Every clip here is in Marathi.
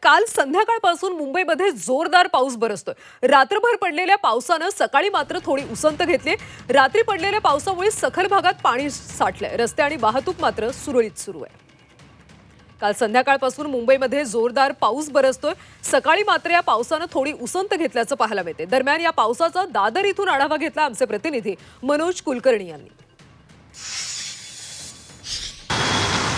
काल संध्याकाळपासून मुंबईमध्ये जोरदार पाऊस बरसतोय। रात्रभर पडलेल्या पावसानं सकाळी मात्र थोडी उसंत घेतली। रात्री पडलेल्या पावसामुळे सखल भागात पाणी साठलंय। रस्ते आणि वाहतूक मात्र सुरळीत सुरू आहे। काल संध्याकाळपासून मुंबईमध्ये जोरदार पाऊस बरसतोय। सकाळी मात्र या पावसानं थोडी उसंत घेतल्याचं पाहायला मिळते। दरम्यान या पावसाचा दादर इथून आढावा घेतला आमचे प्रतिनिधी मनोज कुलकर्णी यांनी।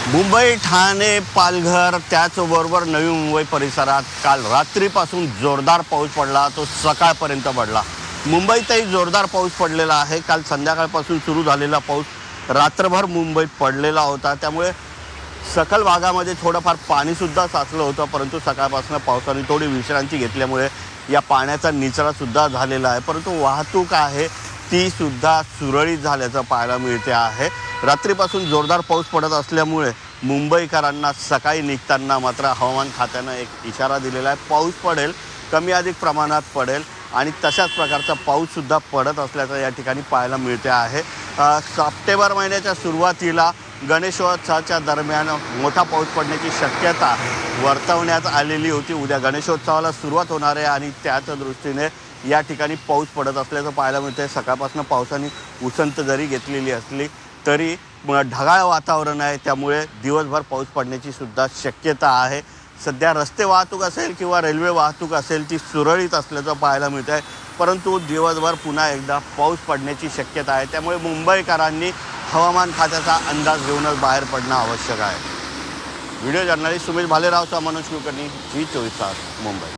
मुंबई, ठाणे, पालघर त्याचबरोबर नवी मुंबई परिसरात काल रात्रीपासून जोरदार पाऊस पडला। तो सकाळपर्यंत पडला। मुंबईतही जोरदार पाऊस पडलेला आहे। काल संध्याकाळपासून सुरू झालेला पाऊस रात्रभर मुंबईत पडलेला होता। त्यामुळे सखल भागामध्ये थोडंफार पाणीसुद्धा साचलं होतं, परंतु सकाळपासून पावसाने थोडी विश्रांती घेतल्यामुळे या पाण्याचा निचरासुद्धा झालेला आहे। परंतु वाहतूक आहे ती सुद्धा सुरळीत झाल्याचं पाहायला मिळते आहे। रात्रीपासून जोरदार पाऊस पडत असल्यामुळे मुंबईकरांना सकाळी निघताना मात्र हवामान खात्यानं एक इशारा दिलेला आहे। पाऊस पडेल, कमी अधिक प्रमाणात पडेल आणि तशाच प्रकारचा पाऊससुद्धा पडत असल्याचं या ठिकाणी पाहायला मिळते आहे। सप्टेंबर महिन्याच्या सुरुवातीला गणेशोत्सवाच्या दरम्यान मोठा पाऊस पडण्याची शक्यता वर्तवण्यात आलेली होती। उद्या गणेशोत्सवाला सुरुवात होणार आहे आणि त्याच दृष्टीने या ठिकाणी पाऊस पडत असल्याचं पाहायला मिळते। सकाळपासून पावसाने उसंत जरी घेतलेली असली तरी ढगाळ वातावरण आहे, त्यामुळे दिवसभर पाऊस पडण्याची सुद्धा शक्यता आहे। सध्या रस्ते वाहतूक असेल किंवा रेल्वे वाहतूक असेल ती सुरळीत असल्याचं पाहायला मिळत आहे, परंतु दिवसभर पुन्हा एकदा पाऊस पडण्याची शक्यता आहे। त्यामुळे मुंबईकरांनी हवामान खात्याचा अंदाज घेऊनच बाहेर पडणं आवश्यक आहे। व्हिडिओ जर्नलिस्ट सुमेश भालेरावचा मनोज कुलकर्णी, जी 24 तास, मुंबई।